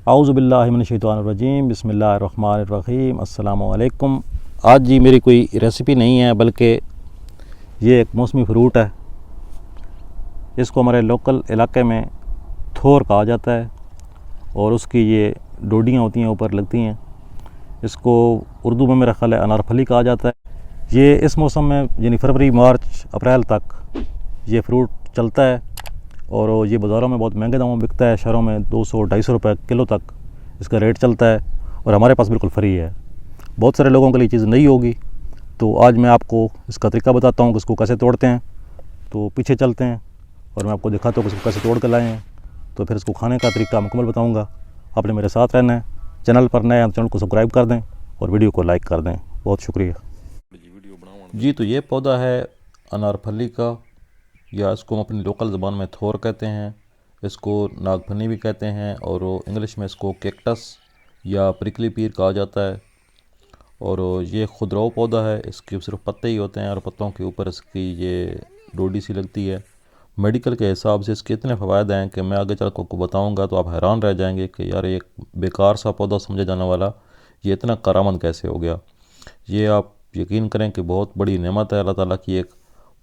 आऊज़ुबिल्लाहिमिनश्शैतानिर्रजीम बिस्मिल्लाहिर्रहमानिर्रहीम अस्सलामुअलैकुम। आज जी मेरी कोई रेसिपी नहीं है, बल्कि ये एक मौसमी फ्रूट है। इसको हमारे लोकल इलाके में थोर कहा जाता है और उसकी ये डोडियाँ होती हैं, ऊपर लगती हैं। इसको उर्दू में मेरा ख्याल है अनारफली कहा जाता है। ये इस मौसम में यानी फरवरी मार्च अप्रैल तक ये फ्रूट चलता है और ये बाज़ारों में बहुत महंगे दामों में बिकता है। शहरों में 200-250 रुपये किलो तक इसका रेट चलता है और हमारे पास बिल्कुल फ्री है। बहुत सारे लोगों के लिए चीज़ नई होगी, तो आज मैं आपको इसका तरीका बताता हूँ कि इसको कैसे तोड़ते हैं। तो पीछे चलते हैं और मैं आपको दिखाता हूँ कि इसको कैसे तोड़ कर लाए हैं। तो फिर इसको खाने का तरीका मुकम्मल बताऊँगा। आपने मेरे साथ रहना है। चैनल पर नए हैं तो चैनल को सब्सक्राइब कर दें और वीडियो को लाइक कर दें। बहुत शुक्रिया जी। तो ये पौधा है अनारफली का, या इसको हम अपनी लोकल ज़बान में थोर कहते हैं। इसको नागफनी भी कहते हैं और इंग्लिश में इसको कैक्टस या प्रिकली पीर कहा जाता है। और ये खुदराऊ पौधा है, इसके सिर्फ पत्ते ही होते हैं और पत्तों के ऊपर इसकी ये डोडी सी लगती है। मेडिकल के हिसाब से इसके इतने फ़वाद हैं कि मैं आगे चल कर आपको बताऊँगा तो आप हैरान रह जाएंगे कि यार एक बेकार सा पौधा समझा जाने वाला ये इतना करामंद कैसे हो गया। ये आप यकीन करें कि बहुत बड़ी नेमत है अल्लाह ताला की। एक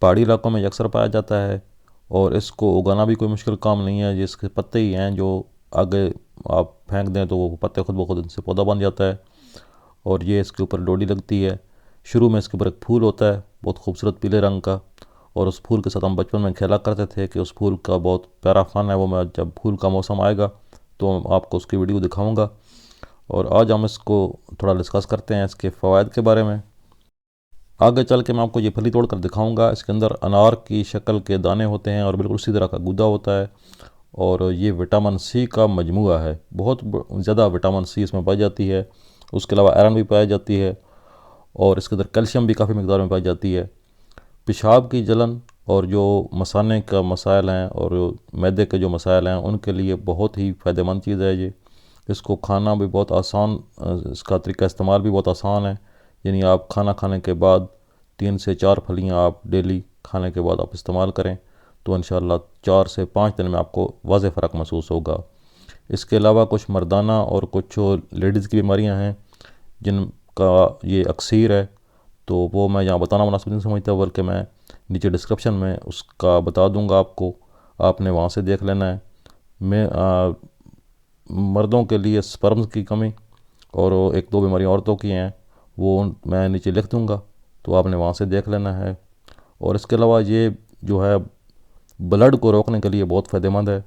पहाड़ी इलाकों में अक्सर पाया जाता है और इसको उगाना भी कोई मुश्किल काम नहीं है। जिसके पत्ते ही हैं जो आगे आप फेंक दें तो वो पत्ते खुद ब खुद इनसे पौधा बन जाता है और ये इसके ऊपर डोडी लगती है। शुरू में इसके ऊपर एक फूल होता है बहुत खूबसूरत पीले रंग का, और उस फूल के साथ हम बचपन में खेला करते थे कि उस फूल का बहुत प्यारा फन है। वो मैं जब फूल का मौसम आएगा तो आपको उसकी वीडियो दिखाऊँगा। और आज हम इसको थोड़ा डिस्कस करते हैं इसके फ़वाद के बारे में। आगे चल के मैं आपको ये फली तोड़ कर दिखाऊंगा। इसके अंदर अनार की शक्ल के दाने होते हैं और बिल्कुल उसी तरह का गूदा होता है। और ये विटामिन सी का मजमूआ है, बहुत ज़्यादा विटामिन सी इसमें पाई जाती है। उसके अलावा आयरन भी पाई जाती है और इसके अंदर कैल्शियम भी काफ़ी मकदार में पाई जाती है। पेशाब की जलन और जो मसाने का मसाइल हैं और मैदे के जो मसाइल हैं उनके लिए बहुत ही फ़ायदेमंद चीज़ है ये। इसको खाना भी बहुत आसान, इसका तरीका इस्तेमाल भी बहुत आसान है। यानी आप खाना खाने के बाद 3 से 4 फलियाँ आप डेली खाने के बाद आप इस्तेमाल करें तो इंशाअल्लाह 4 से 5 दिन में आपको वाज़े फ़र्क महसूस होगा। इसके अलावा कुछ मर्दाना और कुछ लेडीज़ की बीमारियां हैं जिनका ये अक्सीर है, तो वो मैं यहाँ बताना मुनासिब नहीं समझता, बल्कि मैं नीचे डिस्क्रिप्शन में उसका बता दूँगा आपको, आपने वहाँ से देख लेना है। मैं मर्दों के लिए स्पर्म्स की कमी और 1-2 बीमारियाँ औरतों की हैं, वो मैं नीचे लिख दूँगा, तो आपने वहाँ से देख लेना है। और इसके अलावा ये जो है ब्लड को रोकने के लिए बहुत फ़ायदेमंद है।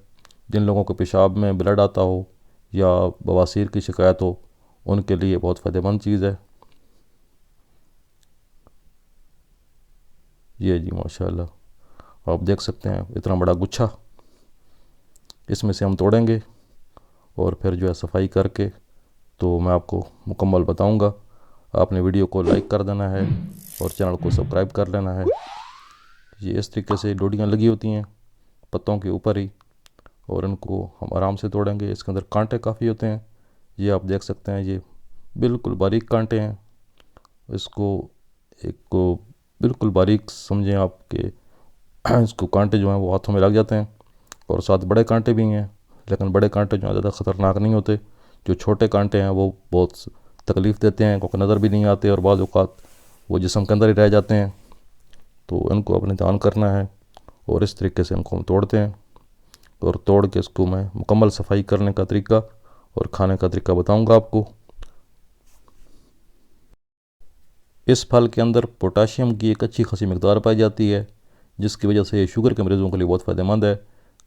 जिन लोगों को पेशाब में ब्लड आता हो या बवासीर की शिकायत हो उनके लिए बहुत फ़ायदेमंद चीज़ है ये जी। माशाल्लाह आप देख सकते हैं इतना बड़ा गुच्छा। इसमें से हम तोड़ेंगे और फिर जो है सफाई करके तो मैं आपको मुकम्मल बताऊंगा। आपने वीडियो को लाइक कर देना है और चैनल को सब्सक्राइब कर लेना है। ये इस तरीके से डोडियाँ लगी होती हैं पत्तों के ऊपर ही और इनको हम आराम से तोड़ेंगे। इसके अंदर कांटे काफ़ी होते हैं, ये आप देख सकते हैं। ये बिल्कुल बारीक कांटे हैं। इसको एक को बिल्कुल बारीक समझें आपके इसको कांटे जो हैं वो हाथों में लग जाते हैं और साथ बड़े कांटे भी हैं, लेकिन बड़े कांटे जो हैं ज़्यादा ख़तरनाक नहीं होते। जो छोटे कांटे हैं वो बहुत तकलीफ़ देते हैं क्योंकि नज़र भी नहीं आते और बाज़ औक़ात वो जिस्म के अंदर ही रह जाते हैं। तो इनको अपने ध्यान करना है और इस तरीके से इनको हम तोड़ते हैं और तोड़ के इसको मैं मुकम्मल सफाई करने का तरीका और खाने का तरीका बताऊंगा आपको। इस फल के अंदर पोटाशियम की एक अच्छी खासी मकदार पाई जाती है, जिसकी वजह से शुगर के मरीज़ों के लिए बहुत फ़ायदेमंद है।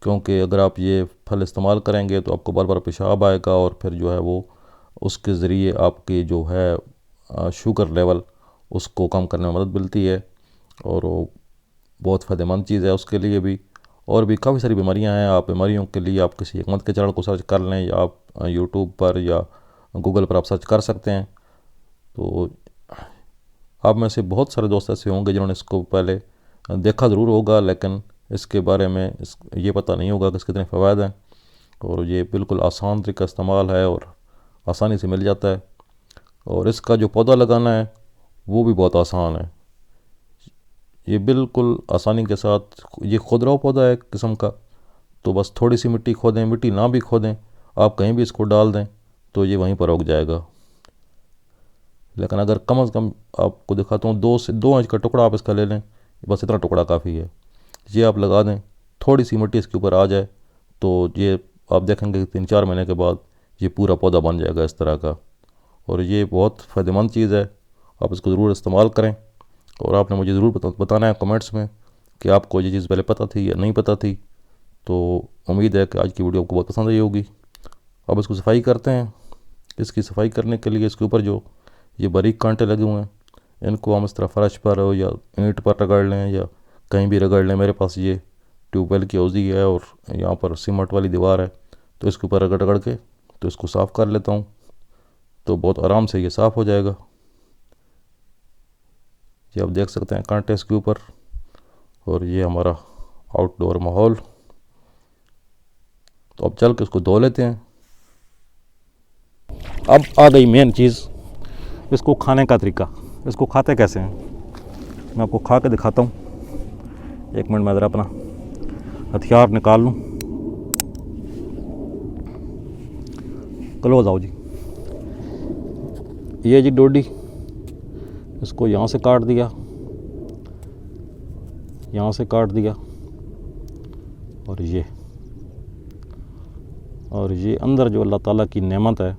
क्योंकि अगर आप ये फल इस्तेमाल करेंगे तो आपको बार बार पेशाब आएगा और फिर जो है वो उसके ज़रिए आपकी जो है शुगर लेवल उसको कम करने में मदद मिलती है और वो बहुत फ़ायदेमंद चीज़ है उसके लिए भी। और भी काफ़ी सारी बीमारियां हैं। आप बीमारियों के लिए आप किसी हिकमत के चैनल को सर्च कर लें या आप यूट्यूब पर या गूगल पर आप सर्च कर सकते हैं। तो आप में से बहुत सारे दोस्त ऐसे होंगे जिन्होंने इसको पहले देखा ज़रूर होगा, लेकिन इसके बारे में ये पता नहीं होगा कि इसके कितने फ़वाद हैं। और ये बिल्कुल आसान तरीका इस्तेमाल है और आसानी से मिल जाता है। और इसका जो पौधा लगाना है वो भी बहुत आसान है। ये बिल्कुल आसानी के साथ, ये खुदरा पौधा है एक किस्म का, तो बस थोड़ी सी मिट्टी खोदें, मिट्टी ना भी खोदें, आप कहीं भी इसको डाल दें तो ये वहीं पर उग जाएगा। लेकिन अगर कम से कम आपको दिखाता हूँ 2 इंच का टुकड़ा आप इसका ले लें, बस इतना टुकड़ा काफ़ी है। ये आप लगा दें, थोड़ी सी मिट्टी इसके ऊपर आ जाए तो ये आप देखेंगे 3-4 महीने के बाद ये पूरा पौधा बन जाएगा इस तरह का। और ये बहुत फ़ायदेमंद चीज़ है, आप इसको ज़रूर इस्तेमाल करें। और आपने मुझे ज़रूर बताना है कमेंट्स में कि आपको ये चीज़ पहले पता थी या नहीं पता थी। तो उम्मीद है कि आज की वीडियो आपको बहुत पसंद आई होगी। अब इसको सफाई करते हैं। इसकी सफाई करने के लिए इसके ऊपर जो ये बारीक कांटे लगे हुए हैं, इनको हम इस तरह फर्श पर हो या ईंट पर रगड़ लें या कहीं भी रगड़ लें। मेरे पास ये ट्यूबवेल की हौज़ी है और यहाँ पर सीमेंट वाली दीवार है, तो इसके ऊपर रगड़ रगड़ के तो इसको साफ़ कर लेता हूँ, तो बहुत आराम से ये साफ़ हो जाएगा। ये आप देख सकते हैं कांटे इसके ऊपर। और ये हमारा आउटडोर माहौल। तो अब चल के इसको धो लेते हैं। अब आ गई मेन चीज़, इसको खाने का तरीका। इसको खाते कैसे हैं मैं आपको खा के दिखाता हूँ। 1 मिनट में ज़रा अपना हथियार निकाल लूँ। क्लोज आओ जी। ये जी डोडी, इसको यहाँ से काट दिया, यहाँ से काट दिया, और ये अंदर जो अल्लाह ताला की नेमत है,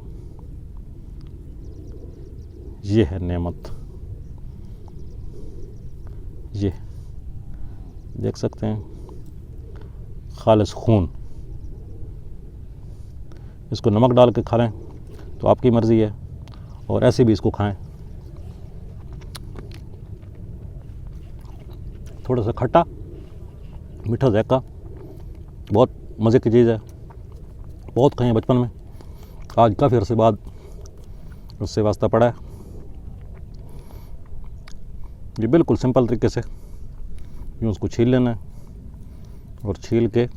ये है नेमत। ये देख सकते हैं, खालिस खून। इसको नमक डाल के खा लें तो आपकी मर्ज़ी है, और ऐसे भी इसको खाएं। थोड़ा सा खट्टा मीठा जायका, बहुत मज़े की चीज़ है। बहुत खाए बचपन में, आज काफ़ी अरसे बाद उससे वास्ता पड़ा है। ये बिल्कुल सिंपल तरीके से यूँ उसको छील लेना है, और छील के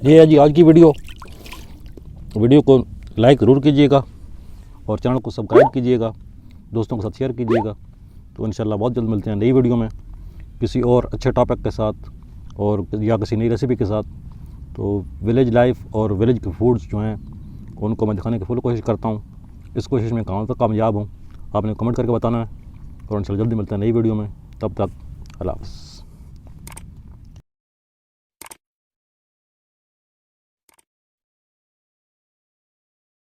ये है जी आज की वीडियो को लाइक ज़रूर कीजिएगा और चैनल को सब्सक्राइब कीजिएगा, दोस्तों के साथ शेयर कीजिएगा। तो इंशाल्लाह बहुत जल्द मिलते हैं नई वीडियो में किसी और अच्छे टॉपिक के साथ और या किसी नई रेसिपी के साथ। तो विलेज लाइफ और विलेज के फूड्स जो हैं उनको मैं दिखाने की फुल कोशिश करता हूँ। इस कोशिश में कहाँ तक कामयाब हूँ आपने कमेंट करके बताना है। और इंशाल्लाह जल्दी मिलते हैं नई वीडियो में। तब तक अल्लाह हाफ़िज़।